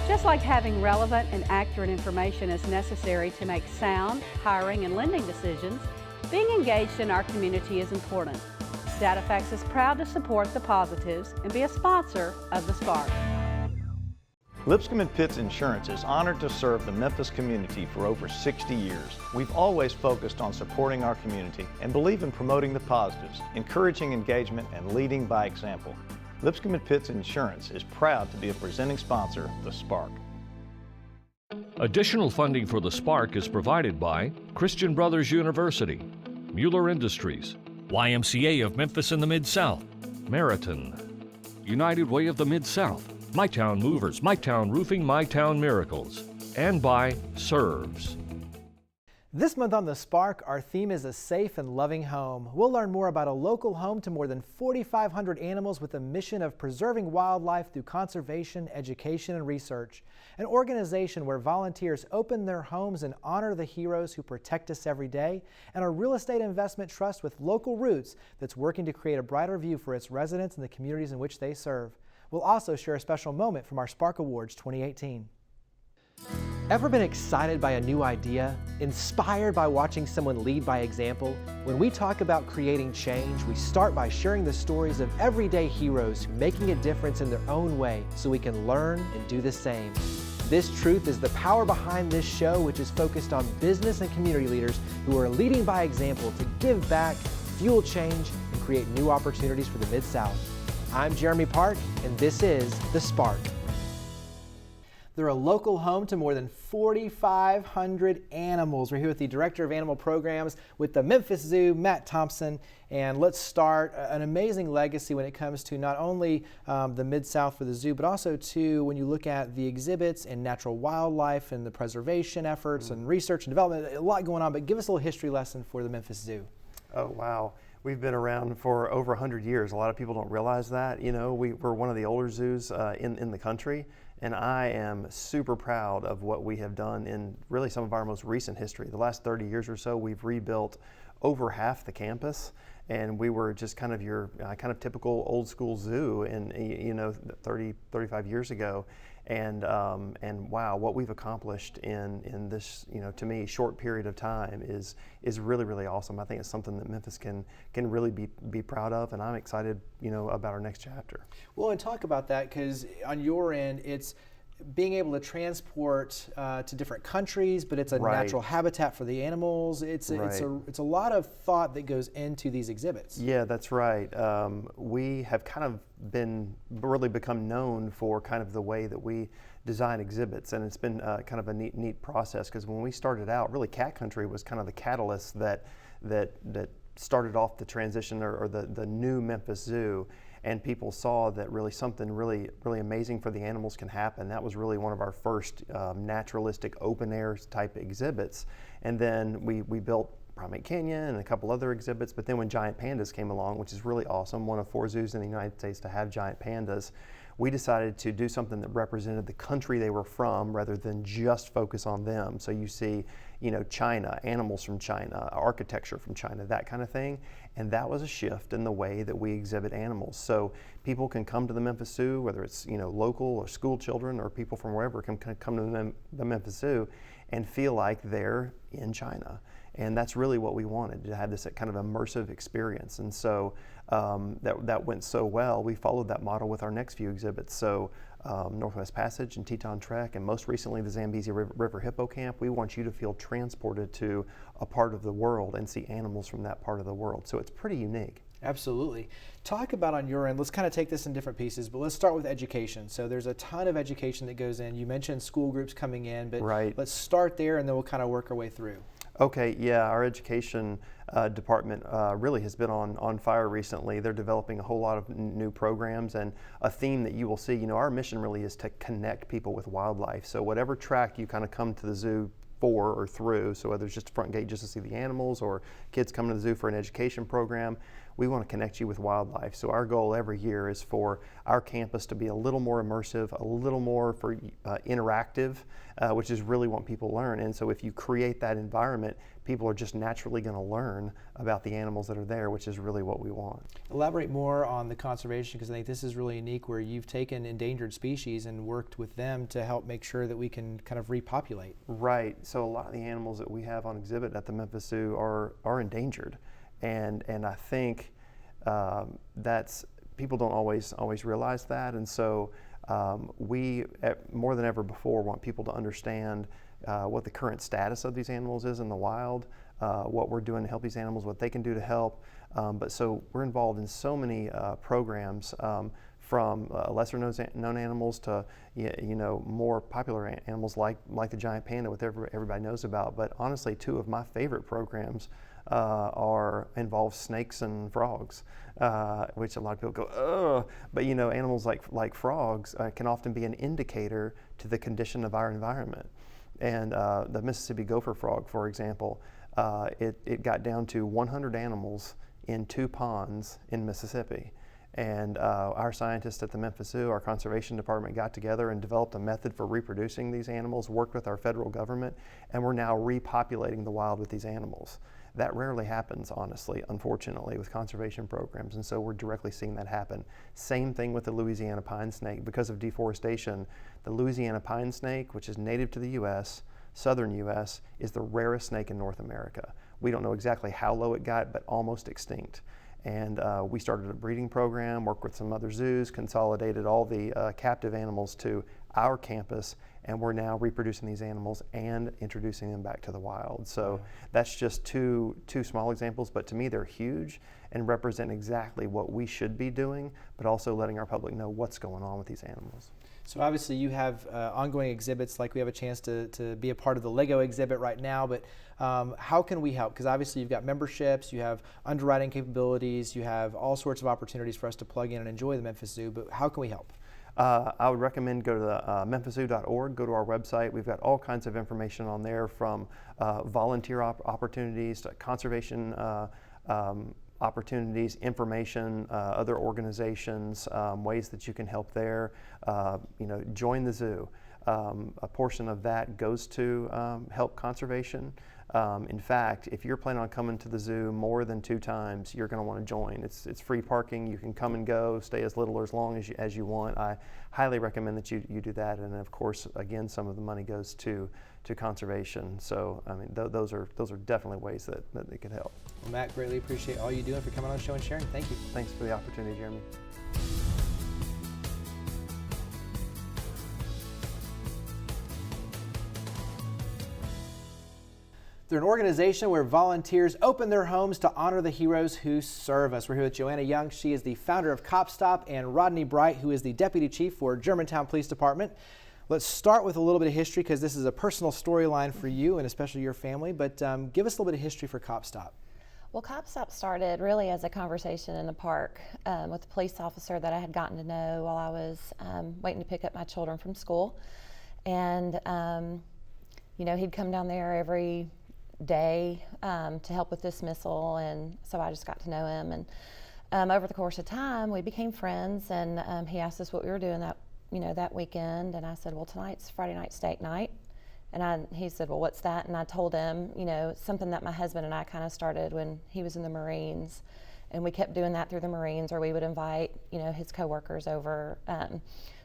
Just like having relevant and accurate information is necessary to make sound hiring and lending decisions, being engaged in our community is important. DataFax is proud to support the positives and be a sponsor of the Spark. Lipscomb & Pitts Insurance is honored to serve the Memphis community for over 60 years. We've always focused on supporting our community and believe in promoting the positives, encouraging engagement, and leading by example. Lipscomb & Pitts Insurance is proud to be a presenting sponsor of the Spark. Additional funding for the Spark is provided by Christian Brothers University, Mueller Industries, YMCA of Memphis in the Mid-South, Meriton, United Way of the Mid-South, MyTown Movers, MyTown Roofing, MyTown Miracles, and by Serves. This month on The Spark, our theme is a safe and loving home. We'll learn more about a local home to more than 4,500 animals with a mission of preserving wildlife through conservation, education, and research. An organization where volunteers open their homes and honor the heroes who protect us every day, and a real estate investment trust with local roots that's working to create a brighter view for its residents and the communities in which they serve. We'll also share a special moment from our Spark Awards 2018. Ever been excited by a new idea? Inspired by watching someone lead by example? When we talk about creating change, we start by sharing the stories of everyday heroes making a difference in their own way so we can learn and do the same. This truth is the power behind this show, which is focused on business and community leaders who are leading by example to give back, fuel change, and create new opportunities for the Mid-South. I'm Jeremy Park, and this is The Spark. They're a local home to more than 4,500 animals. We're here with the Director of Animal Programs with the Memphis Zoo, Matt Thompson. And let's start an amazing legacy when it comes to not only the Mid-South for the zoo, but also to when you look at the exhibits and natural wildlife and the preservation efforts and research and development. A lot going on, but give us a little history lesson for the Memphis Zoo. Oh, wow. We've been around for over 100 years. A lot of people don't realize that. You know, we're one of the older zoos in the country, and I am super proud of what we have done in really some of our most recent history. The last 30 years or so, we've rebuilt over half the campus, and we were just kind of your kind of typical old school zoo in 35 years ago. And wow, what we've accomplished in this, to me, short period of time is really, really awesome. I think it's something that Memphis can really be proud of, and I'm excited, about our next chapter. Well, and talk about that, because on your end, it's being able to transport to different countries, but it's a natural habitat for the animals. It's a lot of thought that goes into these exhibits. Yeah, that's right. We have kind of really become known for kind of the way that we design exhibits, and it's been kind of a neat process, because when we started out, really Cat Country was kind of the catalyst that started off the transition or the new Memphis Zoo. And people saw that really something really amazing for the animals can happen. That was really one of our first naturalistic open air type exhibits. And then we built Primate Canyon and a couple other exhibits. But then when giant pandas came along, which is really awesome, one of 4 zoos in the United States to have giant pandas, we decided to do something that represented the country they were from rather than just focus on them. So you see, China, animals from China, architecture from China, that kind of thing. And that was a shift in the way that we exhibit animals. So people can come to the Memphis Zoo, whether it's, local or school children or people from wherever can come to the Memphis Zoo and feel like they're in China. And that's really what we wanted, to have this kind of immersive experience. And so that went so well, we followed that model with our next few exhibits. So Northwest Passage and Teton Trek, and most recently the Zambezi River Hippocamp. We want you to feel transported to a part of the world and see animals from that part of the world. So it's pretty unique. Absolutely. Talk about on your end, let's kind of take this in different pieces, but let's start with education. So there's a ton of education that goes in. You mentioned school groups coming in, but let's start there and then we'll kind of work our way through. Okay, yeah, our education department really has been on fire recently. They're developing a whole lot of new programs, and a theme that you will see, our mission really is to connect people with wildlife. So whatever track you kind of come to the zoo for or through, so whether it's just a front gate just to see the animals or kids coming to the zoo for an education program, we want to connect you with wildlife. So our goal every year is for our campus to be a little more immersive, a little more interactive, which is really what people learn. And so if you create that environment, people are just naturally going to learn about the animals that are there, which is really what we want. Elaborate more on the conservation, because I think this is really unique, where you've taken endangered species and worked with them to help make sure that we can kind of repopulate. Right. So a lot of the animals that we have on exhibit at the Memphis Zoo are endangered, and I think that's, people don't always realize that, and so we, more than ever before, want people to understand what the current status of these animals is in the wild, what we're doing to help these animals, what they can do to help. But so we're involved in so many programs, from lesser known animals to more popular animals like the giant panda, what everybody knows about. But honestly, two of my favorite programs involve snakes and frogs, which a lot of people go, ugh. But animals like frogs can often be an indicator to the condition of our environment. And the Mississippi gopher frog, for example, it got down to 100 animals in 2 ponds in Mississippi. And our scientists at the Memphis Zoo, our conservation department, got together and developed a method for reproducing these animals, worked with our federal government, and we're now repopulating the wild with these animals. That rarely happens, honestly, unfortunately, with conservation programs, and so we're directly seeing that happen. Same thing with the Louisiana pine snake. Because of deforestation, the Louisiana pine snake, which is native to the U.S., southern U.S., is the rarest snake in North America. We don't know exactly how low it got, but almost extinct. And we started a breeding program, worked with some other zoos, consolidated all the captive animals to our campus, and we're now reproducing these animals and introducing them back to the wild. So that's just two small examples, but to me they're huge and represent exactly what we should be doing, but also letting our public know what's going on with these animals. So obviously you have ongoing exhibits, like we have a chance to be a part of the Lego exhibit right now, but how can we help? Because obviously you've got memberships, you have underwriting capabilities, you have all sorts of opportunities for us to plug in and enjoy the Memphis Zoo, but how can we help? I would recommend go to the memphiszoo.org, go to our website. We've got all kinds of information on there, from volunteer opportunities to conservation opportunities, information, other organizations, ways that you can help there. Join the zoo. A portion of that goes to help conservation. In fact, if you're planning on coming to the zoo more than 2 times, you're going to want to join. It's free parking. You can come and go, stay as little or as long as you want. I highly recommend that you do that. And of course, again, some of the money goes to conservation. So I mean, those are definitely ways that they can help. Well, Matt, greatly appreciate all you do and for coming on the show and sharing. Thank you. Thanks for the opportunity, Jeremy. They're an organization where volunteers open their homes to honor the heroes who serve us. We're here with Joanna Young. She is the founder of Cop Stop, and Rodney Bright, who is the deputy chief for Germantown Police Department. Let's start with a little bit of history, because this is a personal storyline for you and especially your family, but give us a little bit of history for Cop Stop. Well, Cop Stop started really as a conversation in the park with a police officer that I had gotten to know while I was waiting to pick up my children from school. And, he'd come down there every day to help with dismissal, and so I just got to know him. And over the course of time, we became friends, and he asked us what we were doing that weekend, and I said, well, tonight's Friday night steak night. And he said, well, what's that? And I told him, something that my husband and I kind of started when he was in the Marines, and we kept doing that through the Marines, or we would invite, his coworkers over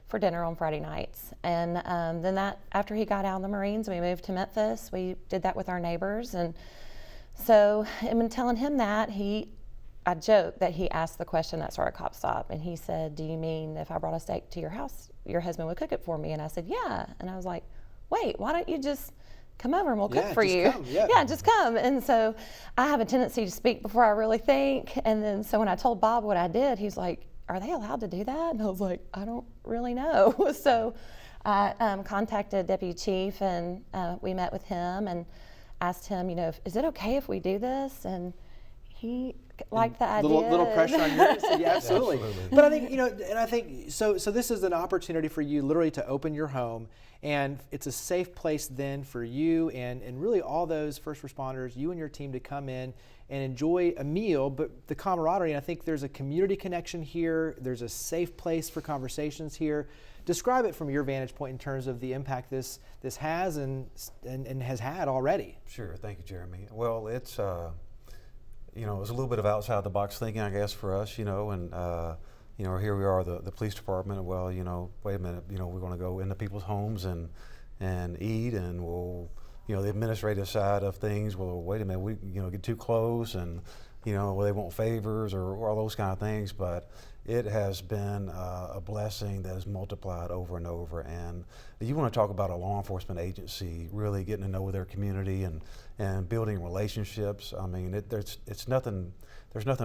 for dinner on Friday nights. And then after he got out of the Marines, we moved to Memphis. We did that with our neighbors. And so, in telling him that, I joked that he asked the question that started Cop Stop, and he said, do you mean if I brought a steak to your house, your husband would cook it for me? And I said, yeah. And I was like, wait, why don't you just come over and we'll cook for you? Come, yeah. Yeah, just come. And so I have a tendency to speak before I really think. And then so when I told Bob what I did, he's like, are they allowed to do that? And I was like, I don't really know. So I contacted Deputy Chief, and we met with him and asked him, is it okay if we do this? And he like the idea. Little pressure on your end. Yeah, absolutely. Absolutely. But I think, and I think, so this is an opportunity for you literally to open your home, and it's a safe place then for you and really all those first responders, you and your team, to come in and enjoy a meal, but the camaraderie, and I think there's a community connection here, there's a safe place for conversations here. Describe it from your vantage point in terms of the impact this has and has had already. Sure, thank you, Jeremy. Well, it's, it was a little bit of outside the box thinking, I guess, for us, and here we are, the police department. Well, wait a minute, we're going to go into people's homes and eat, and we'll, the administrative side of things. Well, wait a minute, we get too close, and well, they want favors or all those kind of things. But it has been a blessing that has multiplied over and over. And you want to talk about a law enforcement agency really getting to know their community and building relationships. I mean, there's nothing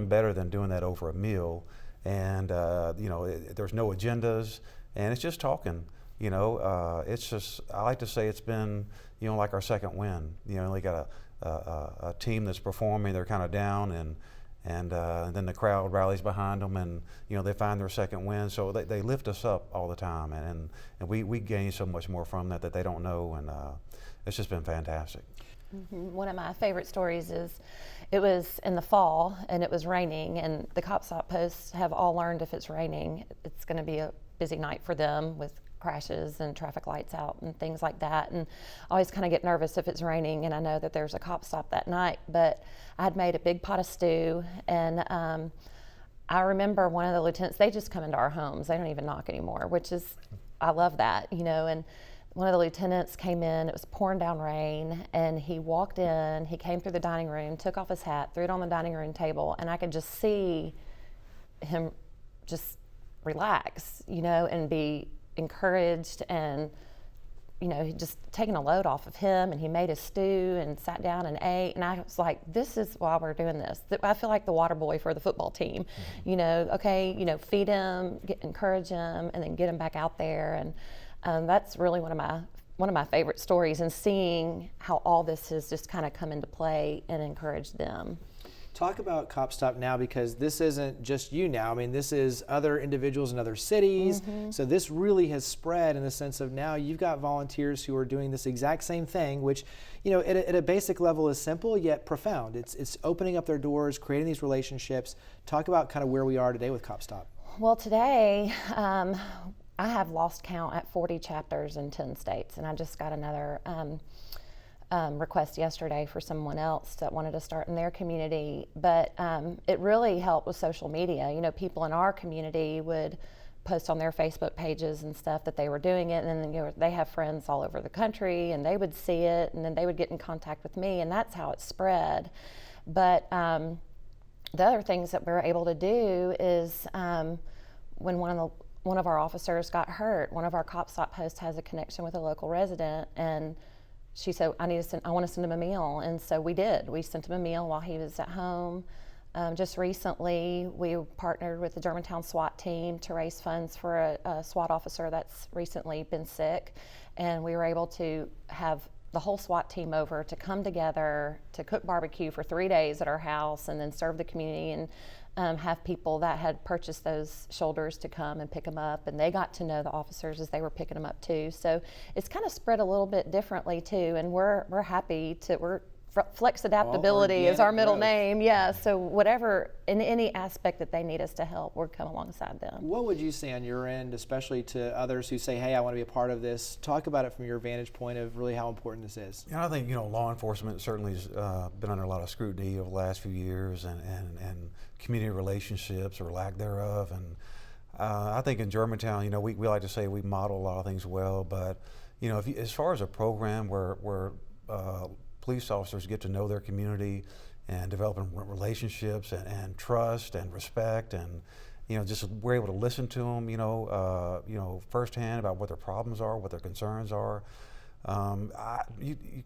better than doing that over a meal. And there's no agendas, and it's just talking. It's just, I like to say it's been like our second win. They got a team that's performing. They're kind of down, and then the crowd rallies behind them, and they find their second win. So they lift us up all the time, and we gain so much more from that they don't know, and it's just been fantastic. Mm-hmm. One of my favorite stories is it was in the fall and it was raining, and the CopStop posts have all learned if it's raining, it's going to be a busy night for them with crashes and traffic lights out and things like that. And I always kind of get nervous if it's raining and I know that there's a CopStop that night. But I had made a big pot of stew, and I remember one of the lieutenants, they just come into our homes. They don't even knock anymore, which is, I love that, and one of the lieutenants came in, it was pouring down rain, and he walked in, he came through the dining room, took off his hat, threw it on the dining room table, and I could just see him just relax, and be encouraged, and just taking a load off of him, and he made his stew and sat down and ate, and I was like, this is why we're doing this. I feel like the water boy for the football team. Okay, feed him, encourage him, and then get him back out there. And that's really one of my favorite stories, and seeing how all this has just kind of come into play and encouraged them. Talk about CopStop now, because this isn't just you now. I mean, this is other individuals in other cities. Mm-hmm. So this really has spread in the sense of now you've got volunteers who are doing this exact same thing, which, at a basic level is simple yet profound. It's opening up their doors, creating these relationships. Talk about kind of where we are today with CopStop. Well, today, I have lost count at 40 chapters in 10 states, and I just got another request yesterday for someone else that wanted to start in their community. But it really helped with social media. People in our community would post on their Facebook pages and stuff that they were doing it, and then they have friends all over the country, and they would see it, and then they would get in contact with me, and that's how it spread. But the other things that we're able to do is when one of our officers got hurt, one of our CopStop posts has a connection with a local resident, and she said, I want to send him a meal. And so we did. We sent him a meal while he was at home. Just recently, we partnered with the Germantown SWAT team to raise funds for a SWAT officer that's recently been sick. And we were able to have the whole SWAT team over to come together to cook barbecue for 3 days at our house, and then serve the community, and have people that had purchased those shoulders to come and pick them up, and they got to know the officers as they were picking them up too. So it's kind of spread a little bit differently too, and we're happy to, Flex Adaptability is our middle name. Yeah, so whatever, in any aspect that they need us to help, we'll come alongside them. What would you say on your end, especially to others who say, hey, I want to be a part of this? Talk about it from your vantage point of really how important this is. I think, law enforcement certainly has been under a lot of scrutiny over the last few years, and community relationships or lack thereof. And I think in Germantown, we like to say we model a lot of things well, but, as far as a program where police officers get to know their community and developing relationships and trust and respect, and just we're able to listen to them firsthand about what their problems are, what their concerns are.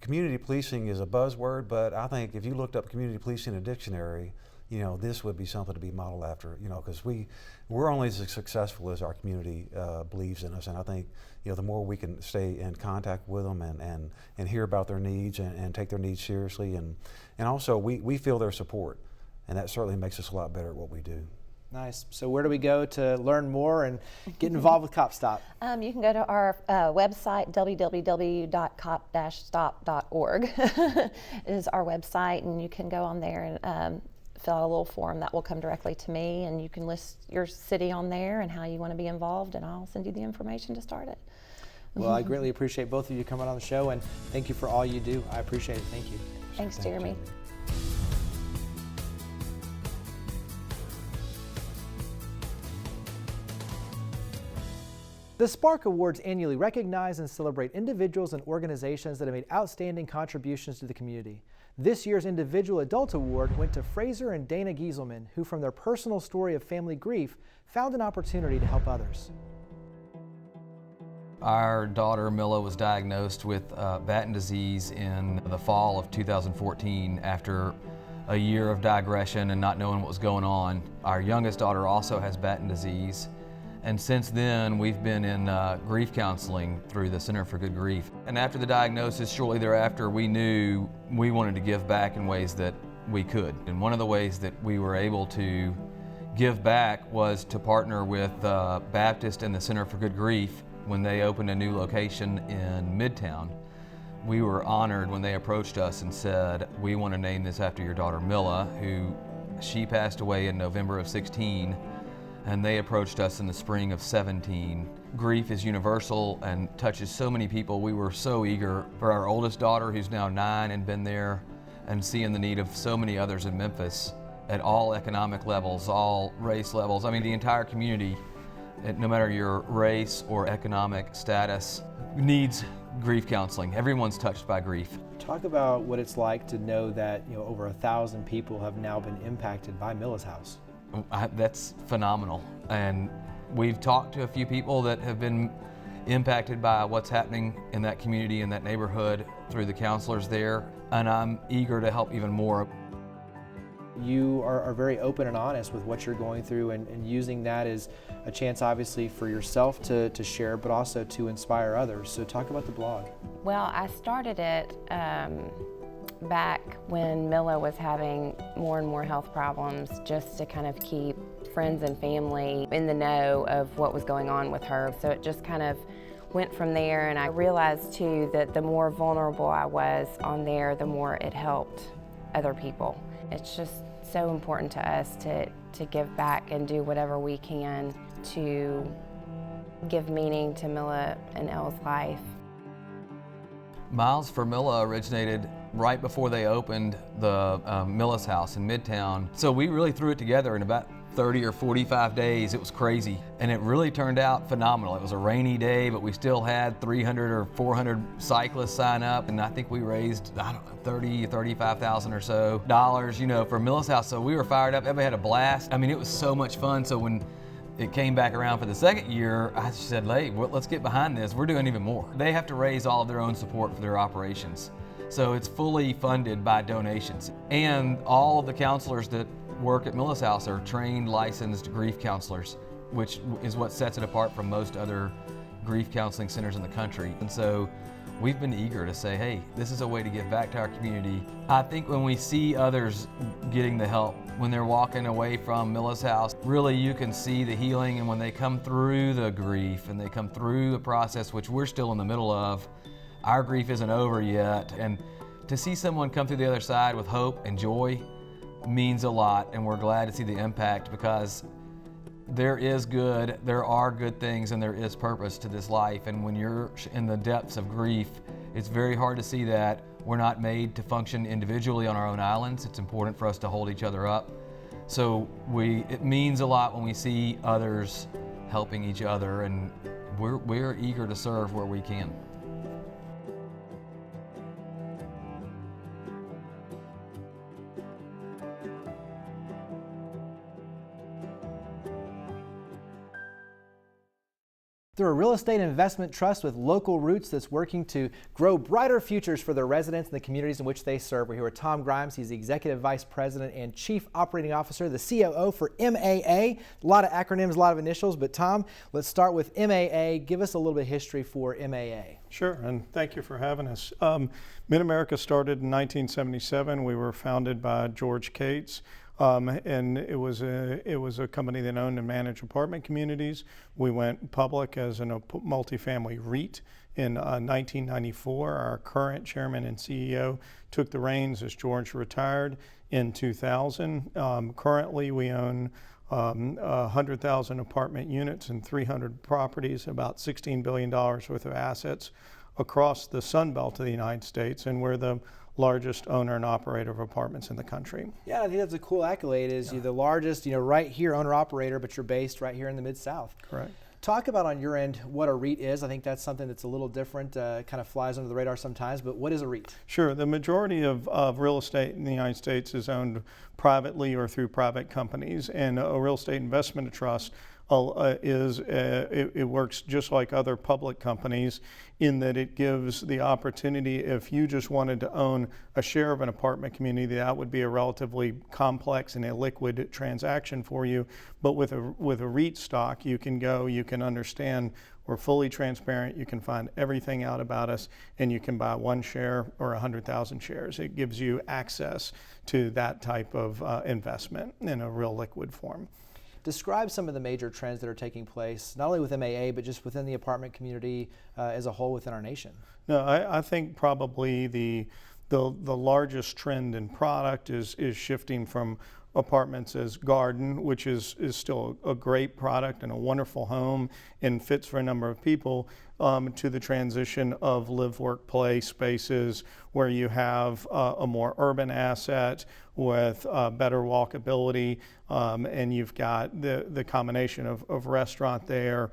Community policing is a buzzword, but I think if you looked up community policing in a dictionary, this would be something to be modeled after, because we're only as successful as our community believes in us. And I think, the more we can stay in contact with them and hear about their needs and take their needs seriously. And also we feel their support. and that certainly makes us a lot better at what we do. Nice. So where do we go to learn more and get involved with CopStop? You can go to our website, www.cop-stop.org is our website, and you can go on there and fill out a little form that will come directly to me, and you can list your city on there and how you want to be involved, and I'll send you the information to start it. Well, I greatly appreciate both of you coming on the show, and thank you for all you do. I appreciate it. Thank you. Thanks, Jeremy. The Spark Awards annually recognize and celebrate individuals and organizations that have made outstanding contributions to the community. This year's Individual Adult Award went to Fraser and Dana Gieselman, who from their personal story of family grief, found an opportunity to help others. Our daughter Milla was diagnosed with Batten disease in the fall of 2014 after a year of digression and not knowing what was going on. Our youngest daughter also has Batten disease. And since then, we've been in grief counseling through the Center for Good Grief. And after the diagnosis, shortly thereafter, we knew we wanted to give back in ways that we could. And one of the ways that we were able to give back was to partner with Baptist and the Center for Good Grief when they opened a new location in Midtown. We were honored when they approached us and said, we want to name this after your daughter Milla, who she passed away in November of 16. And they approached us in the spring of 17. Grief is universal and touches so many people. We were so eager for our oldest daughter, who's now 9 and been there, and seeing the need of so many others in Memphis at all economic levels, all race levels. I mean, the entire community, no matter your race or economic status, needs grief counseling. Everyone's touched by grief. Talk about what it's like to know that over 1,000 people have now been impacted by Milla's house. That's phenomenal, and we've talked to a few people that have been impacted by what's happening in that community, in that neighborhood, through the counselors there, and I'm eager to help even more. You are very open and honest with what you're going through, and using that as a chance obviously for yourself to share, but also to inspire others. So talk about the blog. Well, I started it back when Milla was having more and more health problems, just to kind of keep friends and family in the know of what was going on with her. So it just kind of went from there, and I realized too that the more vulnerable I was on there, the more it helped other people. It's just so important to us to give back and do whatever we can to give meaning to Milla and Elle's life. Miles for Milla originated right before they opened the Milla's house in Midtown. So we really threw it together in about 30 or 45 days. It was crazy, and it really turned out phenomenal. It was a rainy day, but we still had 300 or 400 cyclists sign up, and I think we raised, I don't know, $35,000 or so dollars, for Milla's house. So we were fired up. Everybody had a blast. I mean, it was so much fun. So when it came back around for the second year, I said, hey, let's get behind this. We're doing even more. They have to raise all of their own support for their operations. So it's fully funded by donations. And all of the counselors that work at Milla's house are trained, licensed grief counselors, which is what sets it apart from most other grief counseling centers in the country. And so we've been eager to say, hey, this is a way to give back to our community. I think when we see others getting the help, when they're walking away from Milla's house, really you can see the healing, and when they come through the grief and they come through the process, which we're still in the middle of, our grief isn't over yet. And to see someone come through the other side with hope and joy means a lot, and we're glad to see the impact, because there are good things, and there is purpose to this life. And when you're in the depths of grief, it's very hard to see that. We're not made to function individually on our own islands. It's important for us to hold each other up. So it means a lot when we see others helping each other, and we're eager to serve where we can. They're a real estate investment trust with local roots that's working to grow brighter futures for their residents and the communities in which they serve. We're here with Tom Grimes. He's the Executive Vice President and Chief Operating Officer, the COO for MAA. A lot of acronyms, a lot of initials, but Tom, let's start with MAA. Give us a little bit of history for MAA. Sure, and thank you for having us. Mid-America started in 1977. We were founded by George Cates. and it was a company that owned and managed apartment communities. We went public as a multifamily REIT in 1994. Our current chairman and CEO took the reins as George retired in 2000. Currently, we own 100,000 apartment units and 300 properties, about $16 billion worth of assets across the Sun Belt of the United States, and we're the largest owner and operator of apartments in the country. Yeah, I think that's a cool accolade. Is you're the largest, right here, owner operator, but you're based right here in the Mid-South. Correct. Talk about on your end what a REIT is. I think that's something that's a little different, kind of flies under the radar sometimes, but what is a REIT? Sure. The majority of real estate in the United States is owned privately or through private companies, and a real estate investment trust it works just like other public companies in that it gives the opportunity, if you just wanted to own a share of an apartment community, that would be a relatively complex and illiquid transaction for you. But with a REIT stock, you can understand, we're fully transparent, you can find everything out about us, and you can buy one share or 100,000 shares. It gives you access to that type of investment in a real liquid form. Describe some of the major trends that are taking place, not only with MAA, but just within the apartment community as a whole within our nation. No, I think probably the largest trend in product is shifting from apartments as garden, which is still a great product and a wonderful home and fits for a number of people, to the transition of live, work, play spaces where you have a more urban asset with better walkability, and you've got the combination of restaurant there,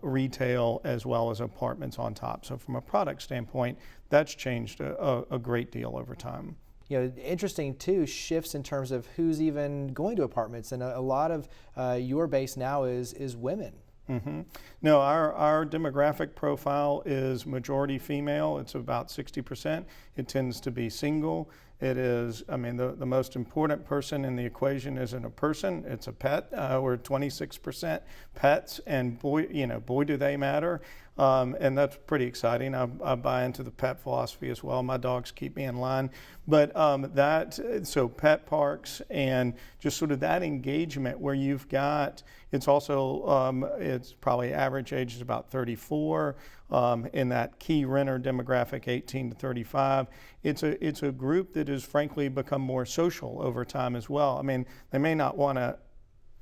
retail, as well as apartments on top. So from a product standpoint, that's changed a great deal over time. Interesting too, shifts in terms of who's even going to apartments, and a lot of your base now is women. Mm-hmm. No, our demographic profile is majority female. It's about 60%. It tends to be single. It is, the most important person in the equation isn't a person, it's a pet. We're 26% pets, and boy do they matter. And that's pretty exciting. I buy into the pet philosophy as well. My dogs keep me in line. But so pet parks and just sort of that engagement where you've got, it's also, it's probably average age is about 34. In that key renter demographic, 18 to 35, it's a group that has frankly become more social over time as well. They may not want to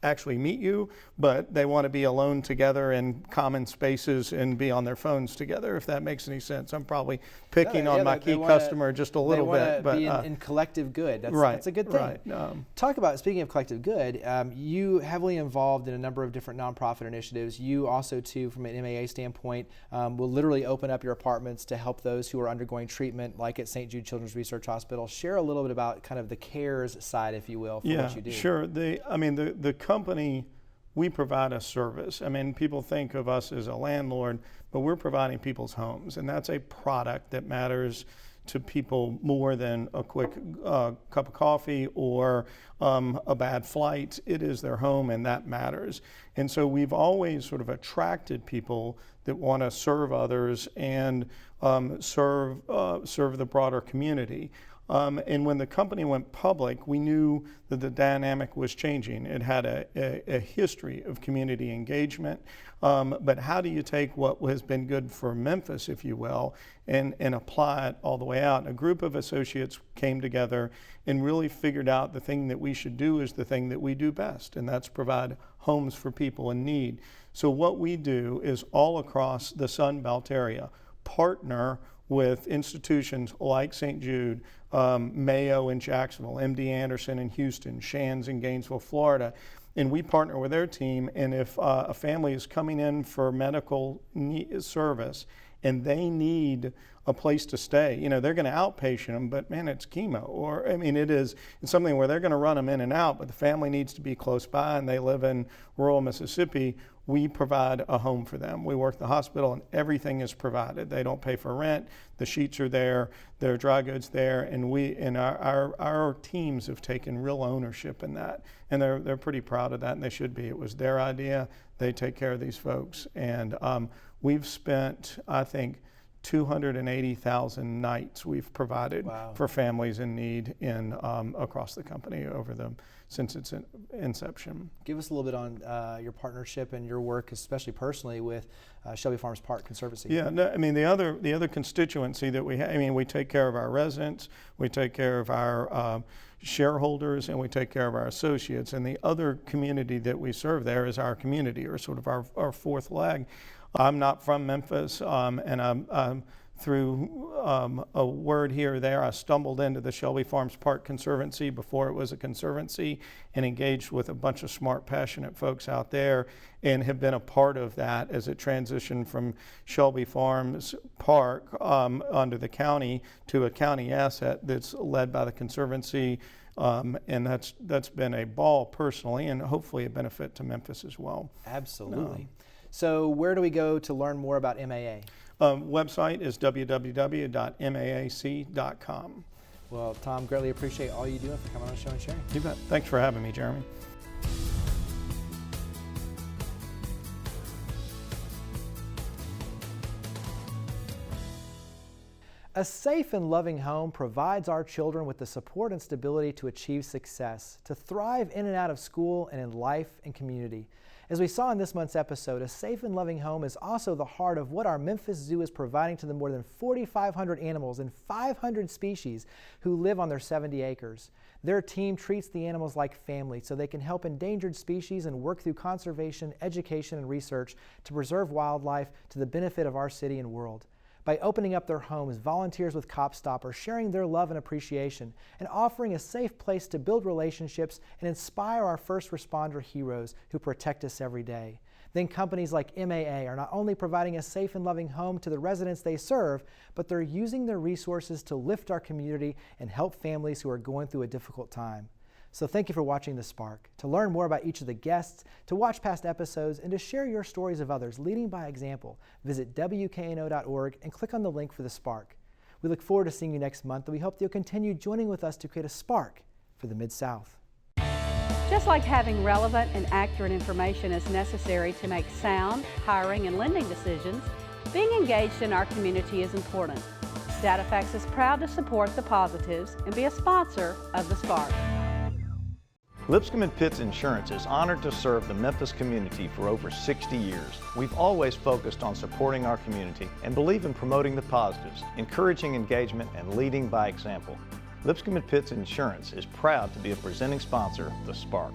actually meet you, but they want to be alone together in common spaces and be on their phones together, if that makes any sense. I'm probably picking on my key customer just a little bit. But be in collective good. That's a good thing. Right. Talk about, speaking of collective good, you heavily involved in a number of different nonprofit initiatives. You also, too, from an MAA standpoint, will literally open up your apartments to help those who are undergoing treatment, like at St. Jude Children's Research Hospital. Share a little bit about kind of the CARES side, if you will, for what you do. Yeah, sure. The company, we provide a service. People think of us as a landlord, but we're providing people's homes, and that's a product that matters to people more than a quick cup of coffee or a bad flight. It is their home, and that matters. And so we've always sort of attracted people that want to serve others and serve the broader community. And when the company went public, we knew that the dynamic was changing. It had a history of community engagement, but how do you take what has been good for Memphis, if you will, and apply it all the way out? A group of associates came together and really figured out the thing that we should do is the thing that we do best, and that's provide homes for people in need. So what we do is all across the Sun Belt area, partner with institutions like St. Jude, Mayo in Jacksonville, MD Anderson in Houston, Shands in Gainesville, Florida, and we partner with their team. And if a family is coming in for medical service and they need a place to stay, they're going to outpatient them, but man, it's chemo. Or, it's something where they're going to run them in and out, but the family needs to be close by and they live in rural Mississippi. We provide a home for them. We work the hospital and everything is provided. They don't pay for rent. The sheets are there. There are dry goods there. And our teams have taken real ownership in that. And they're pretty proud of that, and they should be. It was their idea. They take care of these folks. And we've spent, I think, 280,000 nights we've provided Wow. for families in need in across the company since its inception. Give us a little bit on your partnership and your work, especially personally, with Shelby Farms Park Conservancy. Yeah, no, I mean the other constituency that we have. I mean, we take care of our residents, we take care of our shareholders, and we take care of our associates. And the other community that we serve there is our community, or sort of our fourth leg. I'm not from Memphis, and I'm through a word here or there, I stumbled into the Shelby Farms Park Conservancy before it was a conservancy, and engaged with a bunch of smart, passionate folks out there, and have been a part of that as it transitioned from Shelby Farms Park under the county to a county asset that's led by the conservancy, and that's been a ball personally, and hopefully a benefit to Memphis as well. Absolutely. So where do we go to learn more about MAA? Website is www.maac.com. Well, Tom, greatly appreciate all you do for coming on the show and sharing. You bet. Thanks for having me, Jeremy. A safe and loving home provides our children with the support and stability to achieve success, to thrive in and out of school and in life and community. As we saw in this month's episode, a safe and loving home is also the heart of what our Memphis Zoo is providing to the more than 4,500 animals and 500 species who live on their 70 acres. Their team treats the animals like family so they can help endangered species and work through conservation, education, and research to preserve wildlife to the benefit of our city and world. By opening up their homes, volunteers with CopStop are sharing their love and appreciation and offering a safe place to build relationships and inspire our first responder heroes who protect us every day. Then companies like MAA are not only providing a safe and loving home to the residents they serve, but they're using their resources to lift our community and help families who are going through a difficult time. So thank you for watching The Spark. To learn more about each of the guests, to watch past episodes, and to share your stories of others leading by example, visit WKNO.org and click on the link for The Spark. We look forward to seeing you next month, and we hope that you'll continue joining with us to create a spark for the Mid-South. Just like having relevant and accurate information is necessary to make sound hiring and lending decisions, being engaged in our community is important. DataFax is proud to support the positives and be a sponsor of The Spark. Lipscomb & Pitts Insurance is honored to serve the Memphis community for over 60 years. We've always focused on supporting our community and believe in promoting the positives, encouraging engagement, and leading by example. Lipscomb & Pitts Insurance is proud to be a presenting sponsor of The Spark.